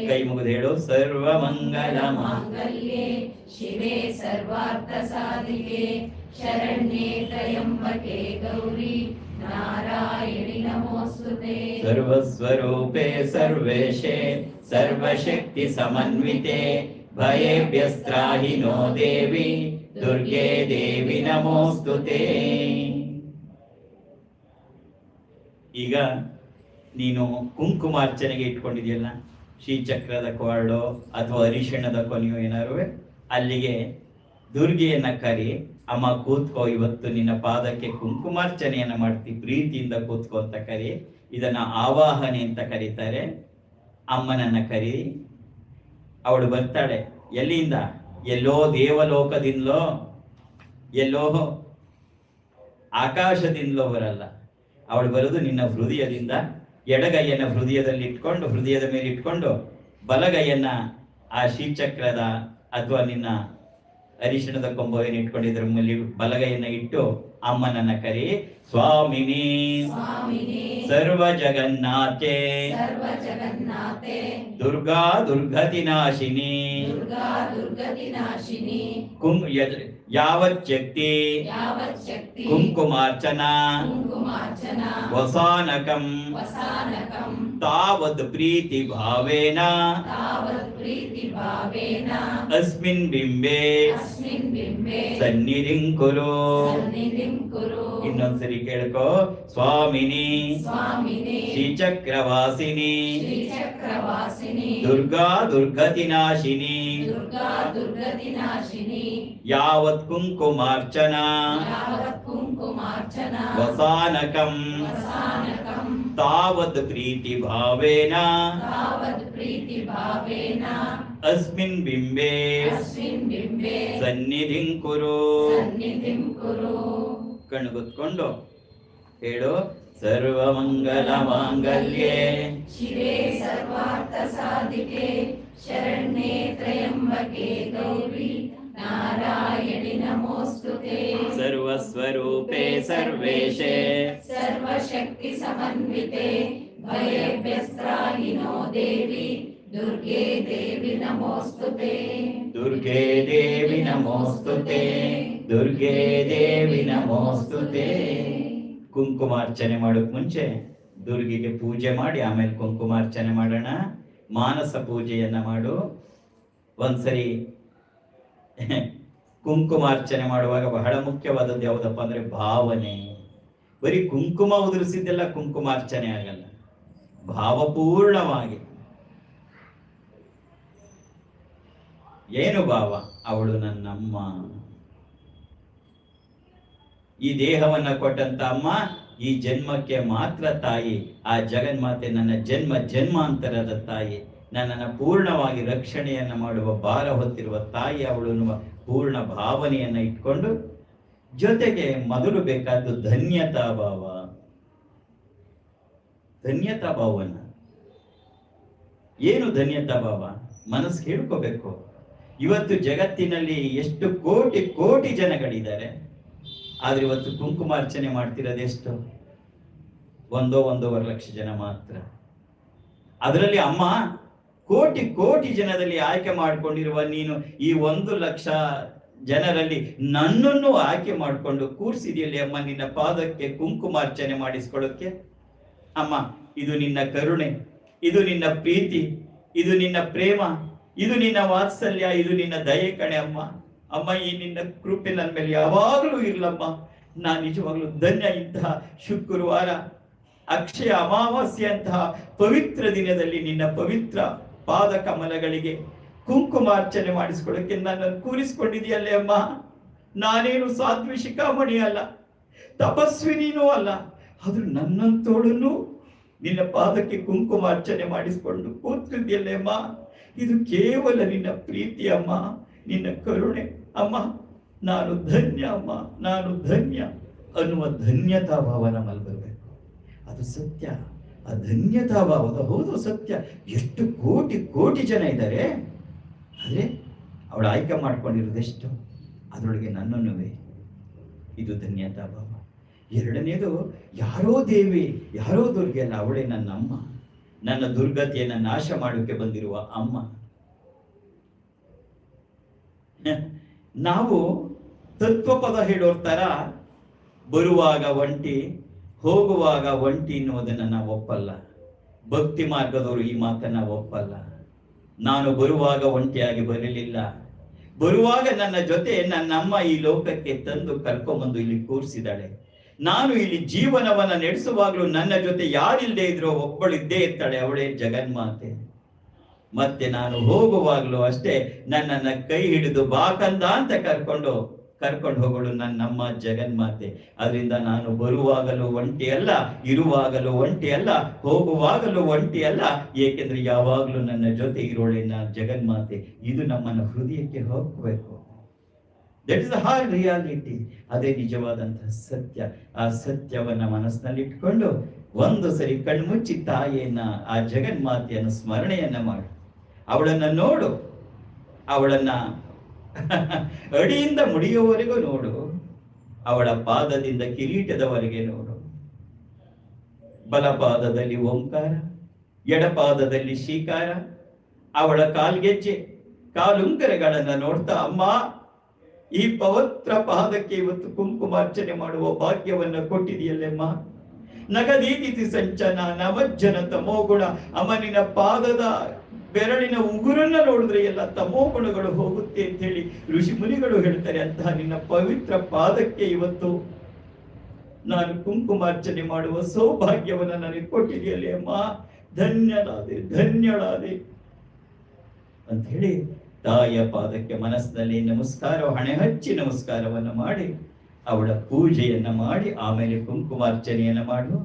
ಕೈ ಮುಗಿದು ಹೇಳು. ಸರ್ವ ಮಂಗಲ ಮಾಂಗಲ್ಯೆ ಶಿವೆ ಸರ್ವಾರ್ಥ ಸಾಧಿಕೆ ಶರಣ್ಯೆ ತ್ರಯಂಬಕೆ ಗೌರಿ ನಾರಾಯಣಿ ನಮೋಸ್ತುತೆ. ಸರ್ವಸ್ವರೂಪೇ ಸರ್ವೇಶೇ ಸರ್ವಶಕ್ತಿ ಸಮನ್ವಿತೆ ಭಯೇಭ್ಯಸ್ತ್ರಾಹಿ ನೋ ದೇವಿ ದುರ್ಗೆ ದೇವಿ ನಮೋಸ್ತುತೆ. ಈಗ ನೀನು ಕುಂಕುಮಾರ್ಚನೆಗೆ ಇಟ್ಕೊಂಡಿದೆಯಲ್ಲ, ಶ್ರೀಚಕ್ರದ ಕೊರಡೋ ಅಥವಾ ಅರಿಶಿಣದ ಕೊನೆಯೋ ಏನಾರು ಅಲ್ಲಿಗೆ ದುರ್ಗೆಯನ್ನ ಕರಿ. ಅಮ್ಮ ಕೂತ್ಕೋ, ಇವತ್ತು ನಿನ್ನ ಪಾದಕ್ಕೆ ಕುಂಕುಮಾರ್ಚನೆಯನ್ನ ಮಾಡ್ತಿ, ಪ್ರೀತಿಯಿಂದ ಕೂತ್ಕೋ ಅಂತ ಕರಿ. ಇದನ್ನ ಆವಾಹನೆ ಅಂತ ಕರೀತಾರೆ. ಅಮ್ಮನನ್ನ ಕರಿ, ಅವಳು ಬರ್ತಾಳೆ. ಎಲ್ಲಿಂದ? ಎಲ್ಲೋ ದೇವಲೋಕದಿಂದಲೋ ಎಲ್ಲೋ ಆಕಾಶದಿಂದಲೋ ಬರಲ್ಲ. ಅವಳು ಬರೋದು ನಿನ್ನ ಹೃದಯದಿಂದ. ಎಡಗೈಯನ್ನ ಹೃದಯದಲ್ಲಿ ಇಟ್ಕೊಂಡು, ಹೃದಯದ ಮೇಲೆ ಇಟ್ಕೊಂಡು, ಬಲಗೈಯನ್ನ ಆ ಶ್ರೀಚಕ್ರದ ಅಥವಾ ನಿನ್ನ ಅರಿಶಿಣದ ಕೊಂಬೆಯನ್ನು ಇಟ್ಕೊಂಡಿದ್ರ ಮೇಲೆ ಬಲಗೈಯನ್ನ ಇಟ್ಟು ಅಮ್ಮನನ್ನ ಕರಿ. ಸ್ವಾಮಿನಿ ಸರ್ವ ಜಗನ್ನಾಥೆ ದುರ್ಗಾ ದುರ್ಗತಿ ನಾಶಿನಿ ಯಾವತ್ ಶಕ್ತಿ ಕುಂಕುಮಾರ್ಚನ ವಸಾನಕಂ ತಾವದ್ ಪ್ರೀತಿ ಭಾವೇನ ಅಸ್ಮಿನ್ ಬಿಂಬೆ ಸನ್ನಿಧಿಂ ಕುರು. ಇನ್ನೊಂದ್ಸರಿ ಕೇಳ್ಕೋ. ಸ್ವಾಮಿನಿ ಶ್ರೀಚಕ್ರವಾಸಿನಿ ದುರ್ಗಾ ದುರ್ಗತಿ ನಾಶಿನಿ ಯಾವತ್ ಕುಂಕುಮಾರ್ಚನ ವಸಾನಕಂ ತಾವದ್ ಪ್ರೀತಿ ಭಾವೇನ ಅಸ್ಮಿನ್ ಬಿಂಬೆ ಸನ್ನಿಧಿಂ ಕುರು. ಕಣ್ಣು ಗೊತ್ಕೊಂಡು ಹೇಳು. ಸರ್ವ ಮಂಗಲ ಮಾಂಗಲ್ಯೆ ಶಿವೆ ಸರ್ವಾರ್ಥ ಸಾಧಿಕೆ ಶರಣ್ಯೆ ತ್ರಯಂಬಕೆ ಗೌರಿ ನಾರಾಯಣಿ ನಮೋಸ್ತುತೆ. ಸರ್ವಸ್ವರೂಪೇ ಸರ್ವೇಶೇ ಸರ್ವಶಕ್ತಿ ಸಮನ್ವಿತೆ ಭಯೇಭ್ಯಸ್ತ್ರಾಹಿ ನೋ ದೇವಿ ದುರ್ಗೆ ದೇವಿ ನಮೋಸ್ತುತೆ. ದುರ್ಗೆ ದೇವಿ ನಮೋಸ್ತುತೆ. ದುರ್ಗೆ ದೇವಿ ನಮೋಸ್ತುತೆ. ಕುಂಕುಮಾರ್ಚನೆ ಮಾಡೋಕ್ ಮುಂಚೆ ದುರ್ಗಿಗೆ ಪೂಜೆ ಮಾಡಿ ಆಮೇಲೆ ಕುಂಕುಮಾರ್ಚನೆ ಮಾಡೋಣ. ಮಾನಸ ಪೂಜೆಯನ್ನ ಮಾಡು. ಒಂದ್ಸರಿ ಕುಂಕುಮಾರ್ಚನೆ ಮಾಡುವಾಗ ಬಹಳ ಮುಖ್ಯವಾದದ್ದು ಯಾವುದಪ್ಪ ಅಂದ್ರೆ ಭಾವನೆ. ಬರೀ ಕುಂಕುಮ ಉದುರಿಸಿದ್ದೆಲ್ಲ ಕುಂಕುಮಾರ್ಚನೆ ಆಗಲ್ಲ. ಭಾವಪೂರ್ಣವಾಗಿ ಏನು ಭಾವ? ಅವಳು ನನ್ನಮ್ಮ, ಈ ದೇಹವನ್ನ ಕೊಟ್ಟಂತ ಅಮ್ಮ, ಈ ಜನ್ಮಕ್ಕೆ ಮಾತ್ರ ತಾಯಿ. ಆ ಜಗನ್ಮಾತೆ ನನ್ನ ಜನ್ಮ ಜನ್ಮಾಂತರದ ತಾಯಿ, ನನ್ನನ್ನು ಪೂರ್ಣವಾಗಿ ರಕ್ಷಣೆಯನ್ನ ಮಾಡುವ ಭಾರ ಹೊತ್ತಿರುವ ತಾಯಿ ಅವಳು ಅನ್ನುವ ಪೂರ್ಣ ಭಾವನೆಯನ್ನ ಇಟ್ಕೊಂಡು, ಜೊತೆಗೆ ಮೊದಲು ಬೇಕಾದ್ದು ಧನ್ಯತಾ ಭಾವ. ಧನ್ಯತಾ ಭಾವನ ಏನು? ಧನ್ಯತಾ ಭಾವ ಮನಸ್ಸು ಹೇಳ್ಕೋಬೇಕು. ಇವತ್ತು ಜಗತ್ತಿನಲ್ಲಿ ಎಷ್ಟು ಕೋಟಿ ಕೋಟಿ ಜನಗಳಿದ್ದಾರೆ, ಆದ್ರೆ ಇವತ್ತು ಕುಂಕುಮಾರ್ಚನೆ ಮಾಡ್ತಿರೋದೆಷ್ಟು? 1-1.5 ಲಕ್ಷ ಜನ ಮಾತ್ರ. ಅದರಲ್ಲಿ ಅಮ್ಮ ಕೋಟಿ ಕೋಟಿ ಜನದಲ್ಲಿ ಆಯ್ಕೆ ಮಾಡಿಕೊಂಡಿರುವ ನೀನು ಈ 1 ಲಕ್ಷ ಜನರಲ್ಲಿ ನನ್ನನ್ನು ಆಯ್ಕೆ ಮಾಡಿಕೊಂಡು ಕೂರ್ಸಿದೆಯಲ್ಲಿ ಅಮ್ಮ, ನಿನ್ನ ಪಾದಕ್ಕೆ ಕುಂಕುಮಾರ್ಚನೆ ಮಾಡಿಸ್ಕೊಳ್ಳೋಕೆ. ಅಮ್ಮ, ಇದು ನಿನ್ನ ಕರುಣೆ, ಇದು ನಿನ್ನ ಪ್ರೀತಿ, ಇದು ನಿನ್ನ ಪ್ರೇಮ, ಇದು ನಿನ್ನ ವಾತ್ಸಲ್ಯ, ಇದು ನಿನ್ನ ದಯೆ ಕಣೆ ಅಮ್ಮ. ಅಮ್ಮ, ಈ ನಿನ್ನ ಕೃಪೆ ನನ್ನ ಮೇಲೆ ಯಾವಾಗಲೂ ಇರ್ಲಮ್ಮ. ನಾನು ನಿಜವಾಗ್ಲೂ ಧನ್ಯ. ಇಂತಹ ಶುಕ್ರವಾರ ಅಕ್ಷಯ ಅಮಾವಾಸ್ಯೆ ಅಂತಹ ಪವಿತ್ರ ದಿನದಲ್ಲಿ ನಿನ್ನ ಪವಿತ್ರ ಪಾದ ಕಮಲಗಳಿಗೆ ಕುಂಕುಮಾರ್ಚನೆ ಮಾಡಿಸ್ಕೊಳ್ಳೋಕೆ ನನ್ನನ್ನು ಕೂರಿಸ್ಕೊಂಡಿದೆಯಲ್ಲೇ ಅಮ್ಮ. ನಾನೇನು ಸಾಧ್ವಿ ಶಿಖಾಮಣಿ ಅಲ್ಲ, ತಪಸ್ವಿನೀನೂ ಅಲ್ಲ, ಆದ್ರೂ ನನ್ನಂತೋಳನ್ನು ನಿನ್ನ ಪಾದಕ್ಕೆ ಕುಂಕುಮಾರ್ಚನೆ ಮಾಡಿಸ್ಕೊಂಡು ಕೂತ್ಕೊಂಡಿಯಲ್ಲೇ ಅಮ್ಮ. ಇದು ಕೇವಲ ನಿನ್ನ ಪ್ರೀತಿ ಅಮ್ಮ, ನಿನ್ನ ಕರುಣೆ ಅಮ್ಮ. ನಾನು ಧನ್ಯ ಅಮ್ಮ, ನಾನು ಧನ್ಯ ಅನ್ನುವ ಧನ್ಯತಾ ಭಾವ ನಮ್ಮಲ್ಲಿ ಬರಬೇಕು. ಅದು ಸತ್ಯ. ಆ ಧನ್ಯತಾ ಭಾವ ಹೌದು ಸತ್ಯ. ಎಷ್ಟು ಕೋಟಿ ಕೋಟಿ ಜನ ಇದ್ದಾರೆ, ಆದರೆ ಅವಳು ಆಯ್ಕೆ ಮಾಡ್ಕೊಂಡಿರೋದೆಷ್ಟು? ಅದರೊಳಗೆ ನನ್ನನ್ನುವೇ. ಇದು ಧನ್ಯತಾ ಭಾವ. ಎರಡನೇದು, ಯಾರೋ ದೇವಿ ಯಾರೋ ದುರ್ಗೆ ಅಲ್ಲ, ಅವಳೇ ನನ್ನಮ್ಮ. ನನ್ನ ದುರ್ಗತಿಯನ್ನು ನಾಶ ಮಾಡೋಕೆ ಬಂದಿರುವ ಅಮ್ಮ. ನಾವು ತತ್ವಪದ ಹೇಳೋರ್ ತರ ಬರುವಾಗ ಒಂಟಿ ಹೋಗುವಾಗ ಒಂಟಿ ಎನ್ನುವುದನ್ನು ನಾವು ಒಪ್ಪಲ್ಲ. ಭಕ್ತಿ ಮಾರ್ಗದವರು ಈ ಮಾತನ್ನ ಒಪ್ಪಲ್ಲ. ನಾನು ಬರುವಾಗ ಒಂಟಿಯಾಗಿ ಬರಲಿಲ್ಲ, ಬರುವಾಗ ನನ್ನ ಜೊತೆ ನನ್ನಮ್ಮ ಈ ಲೋಕಕ್ಕೆ ತಂದು ಕರ್ಕೊಂಬಂದು ಇಲ್ಲಿ ಕೂರಿಸಿದಾಳೆ. ನಾನು ಇಲ್ಲಿ ಜೀವನವನ್ನ ನಡೆಸುವಾಗಲೂ ನನ್ನ ಜೊತೆ ಯಾರಿಲ್ಲದೆ ಇದ್ರೋ ಒಬ್ಬಳಿದ್ದೇ ಇರ್ತಾಳೆ, ಅವಳೇ ಜಗನ್ಮಾತೆ. ಮತ್ತೆ ನಾನು ಹೋಗುವಾಗ್ಲೂ ಅಷ್ಟೇ ನನ್ನನ್ನ ಕೈ ಹಿಡಿದು ಬಾಕಂದ ಅಂತ ಕರ್ಕೊಂಡು ಹೋಗೋಳು ನನ್ನಮ್ಮ ಜಗನ್ಮಾತೆ. ಅದರಿಂದ ನಾನು ಬರುವಾಗಲೂ ಒಂಟಿ ಅಲ್ಲ, ಇರುವಾಗಲೂ ಒಂಟಿ ಅಲ್ಲ, ಹೋಗುವಾಗಲೂ ಒಂಟಿ ಅಲ್ಲ, ಏಕೆಂದ್ರೆ ಯಾವಾಗಲೂ ನನ್ನ ಜೊತೆ ಇರೋಳೆ ಜಗನ್ಮಾತೆ. ಇದು ನಮ್ಮನ್ನ ಹೃದಯಕ್ಕೆ ಹೋಗಬೇಕು. That is the hard reality. ಅದೇ ನಿಜವಾದಂತಹ ಸತ್ಯ. ಆ ಸತ್ಯವನ್ನ ಮನಸ್ಸಿನಲ್ಲಿ ಇಟ್ಕೊಂಡು ಒಂದು ಸರಿ ಕಣ್ಮುಚ್ಚಿ ತಾಯಿಯನ್ನ, ಆ ಜಗನ್ಮಾತೆಯನ್ನು ಸ್ಮರಣೆಯನ್ನ ಮಾಡಿ, ಅವಳನ್ನ ನೋಡು, ಅವಳನ್ನ ಅಡಿಯಿಂದ ಮುಡಿಯುವವರೆಗೂ ನೋಡು, ಅವಳ ಪಾದದಿಂದ ಕಿರೀಟದವರೆಗೆ ನೋಡು. ಬಲಪಾದದಲ್ಲಿ ಓಂಕಾರ, ಎಡಪಾದದಲ್ಲಿ ಶ್ರೀಕಾರ, ಅವಳ ಕಾಲ್ಗೆಜ್ಜೆ ಕಾಲುಂಗರಗಳನ್ನ ನೋಡ್ತಾ, ಅಮ್ಮ ಈ ಪವಿತ್ರ ಪಾದಕ್ಕೆ ಇವತ್ತು ಕುಂಕುಮಾರ್ಚನೆ ಮಾಡುವ ಭಾಗ್ಯವನ್ನ ಕೊಟ್ಟಿದೆಯಲ್ಲೆಮ್ಮ. ನಗದೀತಿ ಸಂಚನ ನವಜ್ಜನ ತಮೋಗುಣ. ಅಮ್ಮ ನಿನ್ನ ಪಾದದ ಬೆರಳಿನ ಉಗುರನ್ನ ನೋಡಿದ್ರೆ ಎಲ್ಲ ತಮೋಗುಣಗಳು ಹೋಗುತ್ತೆ ಅಂತ ಹೇಳಿ ಋಷಿ ಮುನಿಗಳು ಹೇಳ್ತಾರೆ. ಅಂತಹ ನಿನ್ನ ಪವಿತ್ರ ಪಾದಕ್ಕೆ ಇವತ್ತು ನಾನು ಕುಂಕುಮಾರ್ಚನೆ ಮಾಡುವ ಸೌಭಾಗ್ಯವನ್ನ ನನಗೆ ಕೊಟ್ಟಿದೆಯಲ್ಲೇ ಅಮ್ಮ, ಧನ್ಯಳಾದೆ ಅಂತ ಹೇಳಿ ತಾಯಿಯ ಪಾದಕ್ಕೆ ಮನಸ್ಸಿನಲ್ಲಿ ನಮಸ್ಕಾರ, ಹಣೆ ಹಚ್ಚಿ ನಮಸ್ಕಾರವನ್ನ ಮಾಡಿ ಅವಳ ಪೂಜೆಯನ್ನ ಮಾಡಿ ಆಮೇಲೆ ಕುಂಕುಮಾರ್ಚನೆಯನ್ನ ಮಾಡು.